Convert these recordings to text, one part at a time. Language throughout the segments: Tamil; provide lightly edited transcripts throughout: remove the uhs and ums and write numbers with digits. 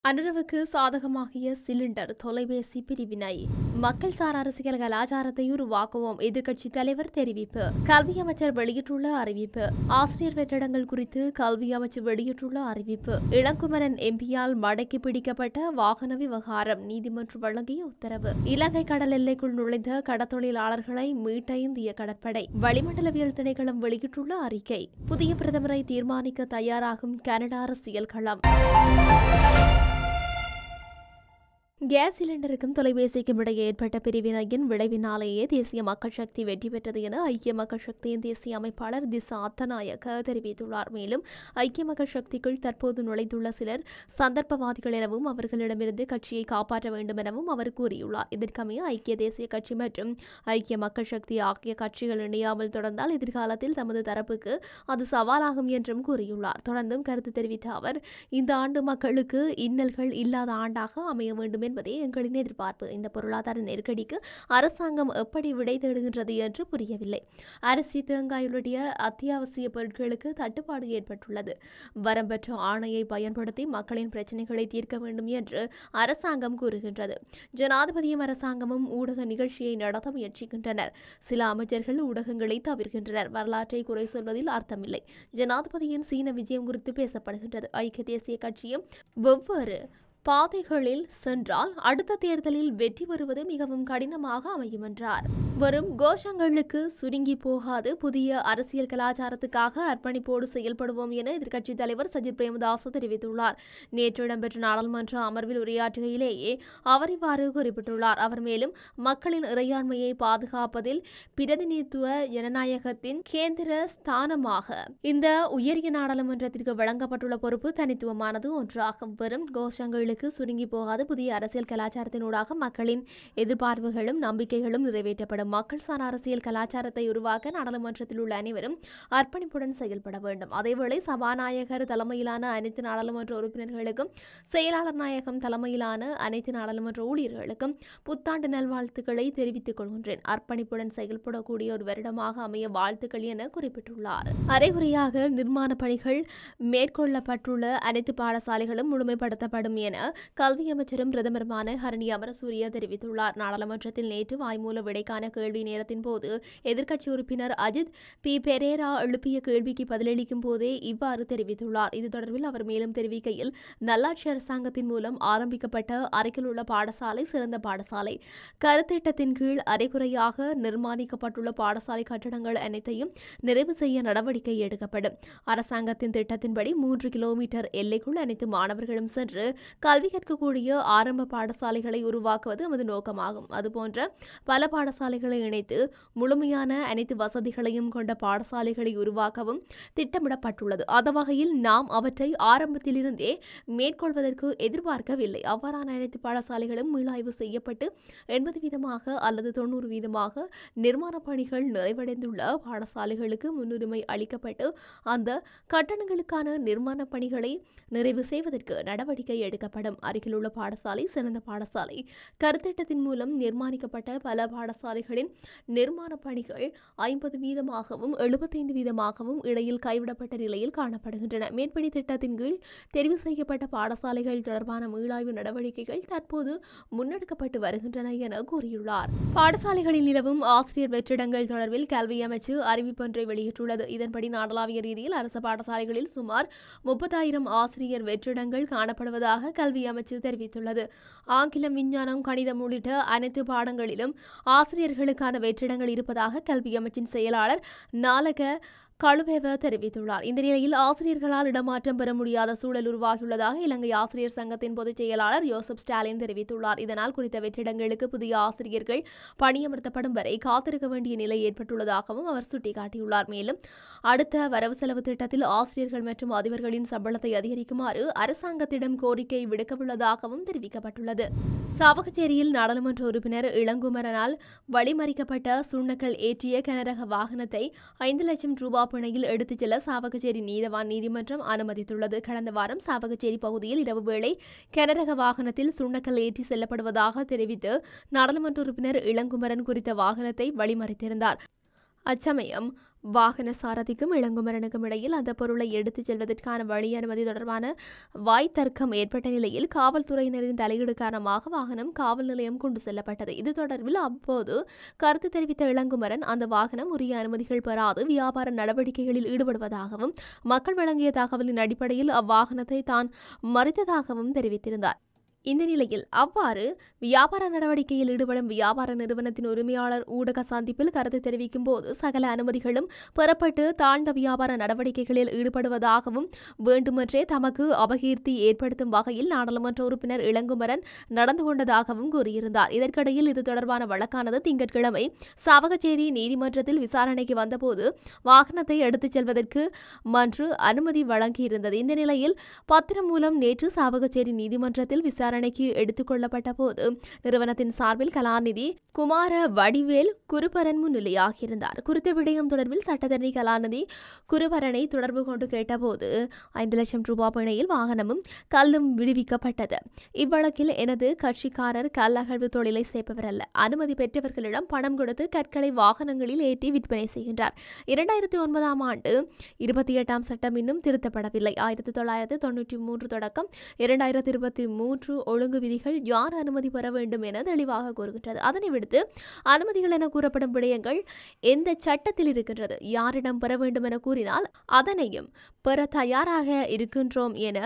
அனுரவுக்கு சாதகமாகிய சிலிண்டர் தொலைபேசி பிரிவினை மக்கள் சார் அரசியல் கலாச்சாரத்தை உருவாக்குவோம் எதிர்க்கட்சித் தலைவர் தெரிவிப்பு. கல்வி அமைச்சர் வெளியிட்டுள்ள அறிவிப்பு. ஆசிரியர் வெற்றிடங்கள் குறித்து கல்வி அமைச்சர் வெளியிட்டுள்ள அறிவிப்பு. இளங்குமரன் எம்பியால் மடக்கி பிடிக்கப்பட்ட வாகன விவகாரம் நீதிமன்றம் வழங்கிய உத்தரவு. இலங்கை கடல் எல்லைக்குள் நுழைந்த கடத்தொழிலாளர்களை மீட்ட இந்திய கடற்படை. வளிமண்டலவியல் திணைக்களம் வெளியிட்டுள்ள அறிக்கை. புதிய பிரதமரை தீர்மானிக்க தயாராகும் கனடா அரசியல் களம். கேஸ் சிலிண்டருக்கும் தொலைபேசிக்கும் இடையே ஏற்பட்ட பிரிவினையின் விளைவினாலேயே தேசிய மக்கள் சக்தி வெற்றி பெற்றது என ஐக்கிய மக்கள் சக்தியின் தேசிய அமைப்பாளர் திசா அத்தநாயக்க தெரிவித்துள்ளார். மேலும் ஐக்கிய மக்கள் சக்திக்குள் தற்போது நுழைந்துள்ள சிலர் சந்தர்ப்பவாதிகள் எனவும் அவர்களிடமிருந்து கட்சியை காப்பாற்ற வேண்டும் எனவும் அவர் கூறியுள்ளார். இதற்கமைய ஐக்கிய தேசிய கட்சி மற்றும் ஐக்கிய மக்கள் சக்தி ஆகிய கட்சிகள் இணையாமல் தொடர்ந்தால் எதிர்காலத்தில் தமது தரப்புக்கு அது சவாலாகும் என்றும் கூறியுள்ளார். தொடர்ந்தும் கருத்து தெரிவித்த அவர், இந்த ஆண்டு மக்களுக்கு இன்னல்கள் இல்லாத ஆண்டாக அமைய வேண்டும் என்பதே எங்களின் எதிர்பார்ப்பு. இந்த பொருளாதார நெருக்கடிக்கு அரசாங்கம் எப்படி விடை தேடுகின்றது என்று புரியவில்லை. அரிசி, தேங்காய் உள்ளிட்ட அத்தியாவசிய பொருட்களுக்கு தட்டுப்பாடு ஏற்பட்டுள்ளது. வரம்பற்ற ஆணையை பயன்படுத்தி மக்களின் பிரச்சினைகளை தீர்க்க வேண்டும் என்று அரசாங்கம் கூறுகின்றது. ஜனாதிபதியும் அரசாங்கமும் ஊடக நிகழ்ச்சியை நடத்த முயற்சிக்கின்றனர். சில அமைச்சர்கள் ஊடகங்களை தவிர்க்கின்றனர். வரலாற்றை குறை சொல்வதில் அர்த்தமில்லை. ஜனாதிபதியின் சீன விஜயம் குறித்து பேசப்படுகின்றது. ஐக்கிய தேசிய கட்சியும் வெவ்வேறு பாதைகளில் சென்றால் அடுத்த தேர்தலில் வெற்றி பெறுவது மிகவும் கடினமாக அமையும் என்றார். வரும் கோஷங்களுக்கு சுருங்கி போகாது புதிய அரசியல் கலாச்சாரத்துக்காக அர்ப்பணிப்போடு செயல்படுவோம் என எதிர்க்கட்சித் தலைவர் சஜித் பிரேமதாச தெரிவித்துள்ளார். நேற்று இடம்பெற்ற நாடாளுமன்ற அமர்வில் உரையாற்றுகையிலேயே அவர் இவ்வாறு குறிப்பிட்டுள்ளார். அவர் மேலும் மக்களின் இறையாண்மையை பாதுகாப்பதில் பிரதிநிதித்துவ ஜனநாயகத்தின் கேந்திர ஸ்தானமாக இந்த உயரிய நாடாளுமன்றத்திற்கு வழங்கப்பட்டுள்ள பொறுப்பு தனித்துவமானது ஒன்றாகும். வெறும் கோஷங்களுக்கு சுருங்கி போகாது புதிய அரசியல் கலாச்சாரத்தினூடாக மக்களின் எதிர்பார்ப்புகளும் நம்பிக்கைகளும் நிறைவேற்றப்படும். மக்கள் சார் அரசியல் கலாச்சாரத்தை உருவாக்க நாடாளுமன்றத்தில் உள்ள அனைவரும் அர்ப்பணிப்புடன் செயல்பட வேண்டும். அதேவேளை சபாநாயகர் தலைமையிலான அனைத்து நாடாளுமன்ற உறுப்பினர்களுக்கும் செயலாளர் நாயகம் தலைமையிலான அனைத்து நாடாளுமன்ற ஊழியர்களுக்கும் புத்தாண்டு நல்வாழ்த்துக்களை தெரிவித்துக் கொள்கின்றேன். அர்ப்பணிப்புடன் செயல்படக்கூடிய ஒரு வருடமாக அமைய வாழ்த்துக்கள் என குறிப்பிட்டுள்ளார். அரைகுறையாக நிர்மாண பணிகள் மேற்கொள்ளப்பட்டுள்ள அனைத்து பாடசாலைகளும் முழுமைப்படுத்தப்படும் என கல்வி அமைச்சரும் பிரதமருமான ஹரணி அமரசூரிய தெரிவித்துள்ளார். நாடாளுமன்றத்தில் நேற்று வாய்மூல விடைக்கான கேள்வி நேரத்தின் போது எதிர்க்கட்சி உறுப்பினர் அஜித் பி பெரேரா எழுப்பிய கேள்விக்கு பதிலளிக்கும் போதே இவ்வாறு தெரிவித்துள்ளார். இது தொடர்பில் அவர் மேலும் தெரிவிக்கையில், நல்லாட்சி அரசாங்கத்தின் மூலம் ஆரம்பிக்கப்பட்ட அருகில் உள்ள பாடசாலை சிறந்த பாடசாலை. கருத்திட்டத்தின் கீழ் அரைகுறையாக நிர்மாணிக்கப்பட்டுள்ள பாடசாலை கட்டடங்கள் அனைத்தையும் நிறைவு செய்ய நடவடிக்கை எடுக்கப்படும். அரசாங்கத்தின் திட்டத்தின்படி 3 கிலோமீட்டர் எல்லைக்குள் அனைத்து மாணவர்களும் சென்று கல்வி கற்கக்கூடிய ஆரம்ப பாடசாலைகளை உருவாக்குவது நமது நோக்கமாகும். அதுபோன்ற பல பாடசாலைகளை இணைத்து முழுமையான அனைத்து வசதிகளையும் கொண்ட பாடசாலைகளை உருவாக்கவும் திட்டமிடப்பட்டுள்ளது. அந்த வகையில் நாம் அவற்றை ஆரம்பத்திலிருந்தே மேற்கொள்வதற்கு எதிர்பார்க்கவில்லை. அவ்வாறான அனைத்து பாடசாலைகளும் மீளாய்வு செய்யப்பட்டு 80% அல்லது 90% நிர்மாண பணிகள் நிறைவடைந்துள்ள பாடசாலைகளுக்கு முன்னுரிமை அளிக்கப்பட்டு அந்த கட்டணங்களுக்கான நிர்மாண பணிகளை நிறைவு செய்வதற்கு நடவடிக்கை எடுக்கப்படும். அருகிலுள்ள பாடசாலை சிறந்த பாடசாலை. கருத்திட்டத்தின் மூலம் நிர்மாணிக்கப்பட்ட பல பாடசாலைகளின் நிர்மாண பணிகள் 50%, 75% இடையில் கைவிடப்பட்ட நிலையில் காணப்படுகின்றன. மேற்படி திட்டத்தின் கீழ் தெரிவு செய்யப்பட்ட பாடசாலைகள் தொடர்பான மீளாய்வு நடவடிக்கைகள் தற்போது முன்னெடுக்கப்பட்டு வருகின்றன என கூறியுள்ளார். பாடசாலைகளில் நிலவும் ஆசிரியர் வெற்றிடங்கள் தொடர்பில் கல்வி அமைச்சு அறிவிப்பொன்றை வெளியிட்டுள்ளது. இதன்படி நாடளாவிய ரீதியில் அரசு பாடசாலைகளில் சுமார் 30,000 ஆசிரியர் வெற்றிடங்கள் காணப்படுவதாக கல்வி அமைச்சு தெரிவித்துள்ளது. ஆங்கிலம், விஞ்ஞானம், கணிதம் உள்ளிட்ட அனைத்து பாடங்களிலும் ஆசிரியர்களுக்கான வெற்றிடங்கள் இருப்பதாக கல்வி அமைச்சின் செயலாளர் நாலக கழுவேவ தெரிவித்துள்ளார். இந்த நிலையில் ஆசிரியர்களால் இடமாற்றம் பெற முடியாத சூழல் உருவாகியுள்ளதாக இலங்கை ஆசிரியர் சங்கத்தின் பொதுச் செயலாளர் யோசப் ஸ்டாலின் தெரிவித்துள்ளார். இதனால் குறித்த வெற்றிடங்களுக்கு புதிய ஆசிரியர்கள் பணியமர்த்தப்படும் வரை காத்திருக்க வேண்டிய நிலை ஏற்பட்டுள்ளதாகவும் அவர் சுட்டிக்காட்டியுள்ளார். மேலும் அடுத்த வரவு செலவு திட்டத்தில் ஆசிரியர்கள் மற்றும் அதிபர்களின் சம்பளத்தை அதிகரிக்குமாறு அரசாங்கத்திடம் கோரிக்கை விடுக்கவுள்ளதாகவும் தெரிவிக்கப்பட்டுள்ளது. சாவகச்சேரியில் நாடாளுமன்ற உறுப்பினர் இளங்குமரனால் வழிமறிக்கப்பட்ட சுண்ணக்கல் ஏற்றிய கனரக வாகனத்தை 5 லட்சம் ரூபாய் பிணையில் எடுத்துச் செல்ல சாவகச்சேரி நீதவான் நீதிமன்றம் அனுமதித்துள்ளது. கடந்த வாரம் சாவகச்சேரி பகுதியில் இரவு வேளை கனரக வாகனத்தில் சுண்ணக்கல் ஏற்றி செல்லப்படுவதாக தெரிவித்து நாடாளுமன்ற உறுப்பினர் இளங்குமரன் குறித்த வாகனத்தை வழிமறித்திருந்தார். அச்சமயம் வாகன சாரதிக்கும் இளங்குமரனுக்கும் இடையில் அந்த பொருளை எடுத்துச் செல்வதற்கான வழி அனுமதி தொடர்பான வாய் தர்க்கம் ஏற்பட்ட நிலையில் காவல்துறையினரின் தலையீடு காரணமாக வாகனம் காவல் நிலையம் கொண்டு செல்லப்பட்டது. இது தொடர்பில் அப்போது கருத்து தெரிவித்த இளங்குமரன் அந்த வாகனம் உரிய அனுமதிகள் பெறாது வியாபார நடவடிக்கைகளில் ஈடுபடுவதாகவும் மக்கள் வழங்கிய தகவலின் அடிப்படையில் அவ்வாகனத்தை தான் மறித்ததாகவும் தெரிவித்திருந்தார். இந்த நிலையில் அவ்வாறு வியாபார நடவடிக்கையில் ஈடுபடும் வியாபார நிறுவனத்தின் உரிமையாளர் ஊடக சந்திப்பில் கருத்து தெரிவிக்கும் போது சகல அனுமதிகளும் பெறப்பட்டு தாழ்ந்த வியாபார நடவடிக்கைகளில் ஈடுபடுவதாகவும் வேண்டுமென்றே தமக்கு அபகீர்த்தி ஏற்படுத்தும் வகையில் நாடாளுமன்ற உறுப்பினர் இளங்குமரன் நடந்து கொண்டதாகவும் கூறியிருந்தார். இதற்கிடையில் இது தொடர்பான வழக்கானது திங்கட்கிழமை சாவகச்சேரி நீதிமன்றத்தில் விசாரணைக்கு வந்தபோது வாகனத்தை எடுத்துச் செல்வதற்கு மன்று அனுமதி வழங்கியிருந்தது. இந்த நிலையில் பத்திரம் மூலம் நேற்று சாவகச்சேரி நீதிமன்றத்தில் விசாரணைக்கு எடுத்துக் கொள்ளப்பட்ட போது நிறுவனத்தின் சார்பில் கலாநிதி குமார வடிவேல் குருபரன் முன்னிலையாகியிருந்தார். குறித்த விடயம் தொடர்பில் சட்டத்தரணி கலாநிதி குருபரனை தொடர்பு கொண்டு கேட்டபோது 5 லட்சம் ரூபாய் பிணையில் வாகனமும் கல்லும் விடுவிக்கப்பட்டது. இவ்வழக்கில் எனது கட்சிக்காரர் கல் அகழ்வு தொழிலை செய்பவர் அல்ல. அனுமதி பெற்றவர்களிடம் பணம் கொடுத்து கற்களை வாகனங்களில் ஏற்றி விற்பனை செய்கின்றார். 2009ஆம் ஆண்டு 28ஆம் சட்டம் இன்னும் திருத்தப்படவில்லை. 1993 தொடக்கம் 2023 ஒழுங்கு விதிகள் யார் அனுமதி பெற வேண்டும் என தெளிவாக கூறுகின்றது. அதனை விடுத்து அனுமதிகள் என கூறப்படும் விடயங்கள் எந்த சட்டத்தில் இருக்கின்றது, யாரிடம் பெற வேண்டும் என கூறினால் அதனையும் பெற தயாராக இருக்கின்றோம் என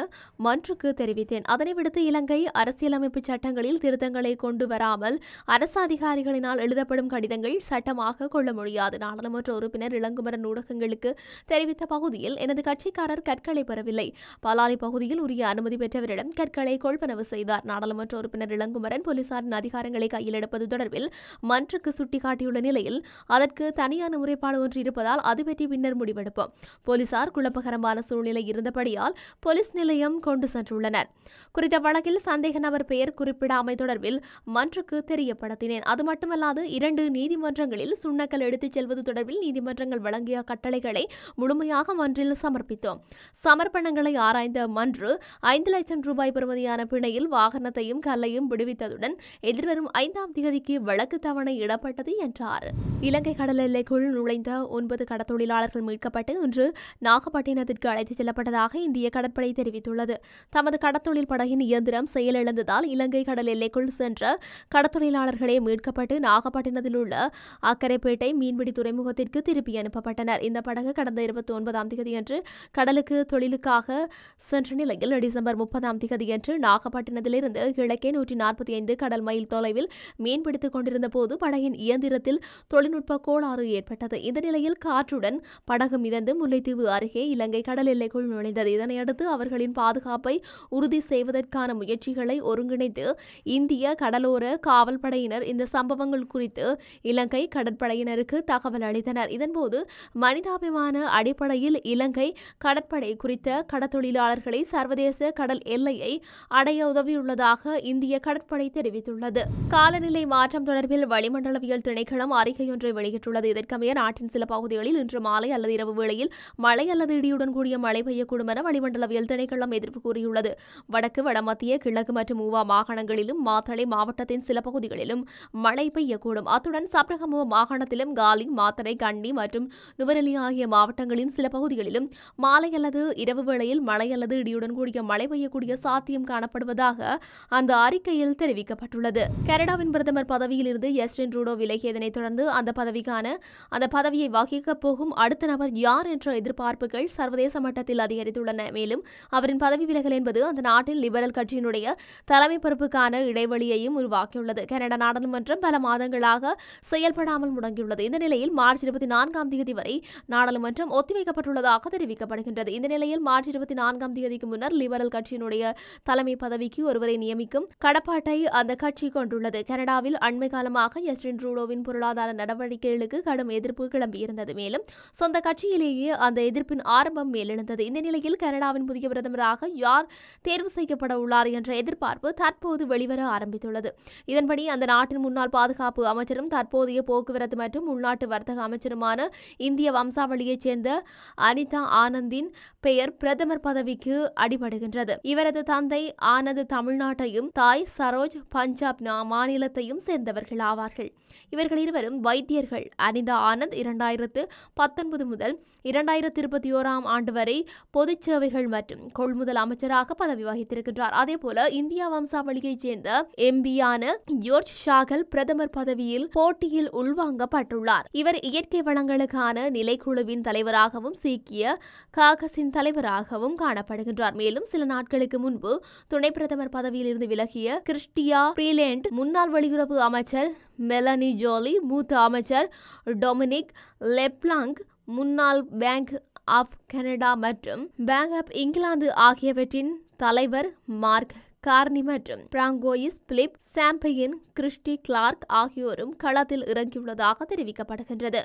மன்றுக்கு தெரிவித்தேன். அதனை விடுத்து இலங்கை அரசியலமைப்பு சட்டங்களில் திருத்தங்களை கொண்டு வராமல் அரசு அதிகாரிகளினால் எழுதப்படும் கடிதங்கள் சட்டமாக கொள்ள முடியாது. நாடாளுமன்ற உறுப்பினர் இளங்குமரன் ஊடகங்களுக்கு தெரிவித்த பகுதியில் எனது கட்சிக்காரர் கற்களை பெறவில்லை. பலாலி பகுதியில் உரிய அனுமதி பெற்றவரிடம் கற்களை கொள்வனவு செய்தார். நாடாளுமன்ற உறுப்பினர் இளங்குமரன் போலீசாரின் அதிகாரங்களை கையில் எடுப்பது தொடர்பில் மன்றுக்கு சுட்டிக்காட்டியுள்ள நிலையில் அதற்கு தனியான முறைப்பாடு ஒன்று இருப்பதால் அது பற்றி பின்னர் முடிவெடுப்போம். போலீசார் குழப்பகரமான சூழ்நிலை இருந்தபடியால் போலீஸ் நிலையம் கொண்டு சென்றுள்ளனர். குறித்த வழக்கில் சந்தேக நபர் பெயர் குறிப்பிடாமை தொடர்பில் மன்றுக்கு தெரியப்படுத்தினேன். அது மட்டுமல்லாது 2 நீதிமன்றங்களில் சுண்ணக்கல் எடுத்துச் செல்வது தொடர்பில் நீதிமன்றங்கள் வழங்கிய கட்டளைகளை முழுமையாக மன்றில் சமர்ப்பித்தோம். சமர்ப்பணங்களை ஆராய்ந்த மன்று 5 லட்சம் ரூபாய் பெறுமதியான பிணையில் வாகனத்தையும் கல்லையும் விடுவித்ததுடன் எதிர்வரும் 5ஆம் தேதிக்கு வழக்கு தவணை இடப்பட்டது என்றார். இலங்கை கடல் எல்லைக்குள் நுழைந்த 9 கடற்தொழிலாளர்கள் மீட்கப்பட்டு இன்று நாகப்பட்டினத்திற்கு அழைத்துச் செல்லப்பட்டதாக இந்திய கடற்படை தெரிவித்துள்ளது. தமது கடற்தொழில் படகின் இயந்திரம் செயலிழந்ததால் இலங்கை கடல் எல்லைக்குள் சென்ற கடற்தொழிலாளர்களே மீட்கப்பட்டு நாகப்பட்டினத்தில் உள்ள அக்கரைப்பேட்டை மீன்பிடி துறைமுகத்திற்கு திருப்பி அனுப்பப்பட்டனர். இந்த படகு கடந்த 29ஆம் தேதியன்று கடலுக்கு தொழிலுக்காக சென்ற நிலையில் டிசம்பர் 30ஆம் தேதியன்று நாகப்பட்டினத்திலிருந்து கிழக்கே 145 கடல் மைல் தொலைவில் மீன்பிடித்துக் கொண்டிருந்த போது படகின் இயந்திரத்தில் தொழில்நுட்ப கோளாறு ஏற்பட்டது. இந்த நிலையில் காற்றுடன் படகு மிதந்து முல்லைத்தீவு அருகே இலங்கை கடல் எல்லைக்குள் நுழைந்தது. இதனையடுத்து அவர்களின் பாதுகாப்பை உறுதி செய்வதற்கான முயற்சிகளை ஒருங்கிணைத்து இந்திய கடலோர காவல்படையினர் இந்த சம்பவங்கள் குறித்து இலங்கை கடற்படையினருக்கு தகவல் அளித்தனர். இதன்போது மனிதாபிமான அடிப்படையில் இலங்கை கடற்படை குறித்த கடற்தொழிலாளர்களை சர்வதேச கடல் எல்லையை அடைய உதவியுள்ளதாக இந்திய கடற்படை தெரிவித்துள்ளது. காலநிலை மாற்றம் தொடர்பில் வளிமண்டலவியல் திணைக்களம் அறிக்கையொன்றை வெளியிட்டுள்ளது. இதற்கமைய நாட்டின் சில பகுதிகளில் இன்று மாலை அல்லது இரவு வேளையில் மழை அல்லது இடியுடன் கூடிய மழை பெய்யக்கூடும் என வளிமண்டலவியல் திணைக்களம் எதிர்ப்பு கூறியுள்ளது. வடக்கு, வடமத்திய, கிழக்கு மற்றும் ஊவா மாகாணங்களிலும் மாத்தளை மாவட்டத்தின் சில பகுதிகளிலும் மழை பெய்யக்கூடும். அத்துடன் சப்ரகமுவ மாகாணத்திலும் காலி, மாத்தறை, கண்டி மற்றும் நுவரெலியா ஆகிய மாவட்டங்களின் சில பகுதிகளிலும் மாலை அல்லது இரவு வேளையில் மழை அல்லது இடியுடன் கூடிய மழை பெய்யக்கூடிய சாத்தியம் காணப்படுவதாக அந்த அறிக்கையில் தெரிவிக்கப்பட்டுள்ளது. கனடாவின் பிரதமர் பதவியில் இருந்து ஜஸ்டின் ட்ரூடோ விலகியதனைத் தொடர்ந்து அந்த பதவியை வகிக்கப் போகும் அடுத்த நபர் யார் என்ற எதிர்பார்ப்புகள் சர்வதேச மட்டத்தில் அதிகரித்துள்ளன. மேலும் அவரின் பதவி விலகல் என்பது அந்த நாட்டில் லிபரல் கட்சியினுடைய தலைமை பொறுப்புக்கான இடைவெளியையும் உருவாக்கியுள்ளது. கனடா நாடாளுமன்றம் பல மாதங்களாக செயல்படாமல் முடங்கியுள்ளது. இந்த நிலையில் மார்ச் 24ஆம் தேதி வரை நாடாளுமன்றம் ஒத்திவைக்கப்பட்டுள்ளதாக தெரிவிக்கப்படுகின்றது. இந்த நிலையில் மார்ச் 24ஆம் தேதிக்கு முன்னர் லிபரல் கட்சியினுடைய தலைமை பதவிக்கு ஒருவரை நியமிக்கும் கடப்பாட்டை அந்த கட்சி கொண்டுள்ளது. கனடாவில் அண்மை காலமாக ஜஸ்டின் ட்ரூடோவின் பொருளாதார நடவடிக்கைகளுக்கு கடும் எதிர்ப்பு கிளம்பியிருந்தது. மேலும் சொந்த கட்சியிலேயே அந்த எதிர்ப்பின் ஆரம்பம் மேலெழுந்தது. இந்த நிலையில் கனடாவின் புதிய பிரதமராக யார் தேர்வு செய்யப்பட உள்ளார் என்ற எதிர்பார்ப்பு தற்போது வெளிவர ஆரம்பித்துள்ளது. இதன்படி அந்த நாட்டின் முன்னாள் பாதுகாப்பு அமைச்சரும் தற்போதைய போக்குவரத்து மற்றும் உள்நாட்டு வர்த்தக அமைச்சருமான இந்திய வம்சாவளியைச் சேர்ந்த அனிதா ஆனந்தின் பெயர் பிரதமர் பதவிக்கு அடிபடுகின்றது. இவரது தந்தை ஆனந்த் தமிழ்நாட்டையும் தாய் சரோஜ் பஞ்சாப் மாநிலத்தையும் சேர்ந்தவர்கள் ஆவார்கள். இவர்கள் இருவரும் வைத்தியர்கள். அனிதா ஆனந்த் 2019 முதல் 2021 ஆண்டு வரை பொதுச் சேவைகள் மற்றும் கொள்முதல் அமைச்சராக பதவி வகித்திருக்கின்றார். அதேபோல இந்தியா வம்சாவளியைச் சேர்ந்த எம்பியான ஜோர்ஜ் ஷாகல் பிரதமர் பதவியில் போட்டியில் உள்வாங்கப்பட்டுள்ளார். இவர் இயற்கை வளங்களுக்கான நிலைக்குழுவின் தலைவராகவும் சீக்கிய காகசின் தலைவராகவும் காணப்படுகின்றார். மேலும் சில நாட்களுக்கு முன்பு துணை பிரதமர் பதவியில் இருந்து விலகிய கிறிஸ்டியா பிரீலேண்ட், முன்னாள் வெளியுறவு அமைச்சர் மெலனி ஜோலி, மூத்த அமைச்சர் டொமினிக் லெப்லாங்க், முன்னாள் பேங்க் ஆஃப் கனடா மற்றும் பேங்க் ஆஃப் இங்கிலாந்து ஆகியவற்றின் தலைவர் மார்க் கார்னி மற்றும் பிராங்கோயிஸ் பிலிப் சாம்பையின், கிறிஸ்டி கிளார்க் ஆகியோரும் களத்தில் இறங்கியுள்ளதாக தெரிவிக்கப்படுகின்றது.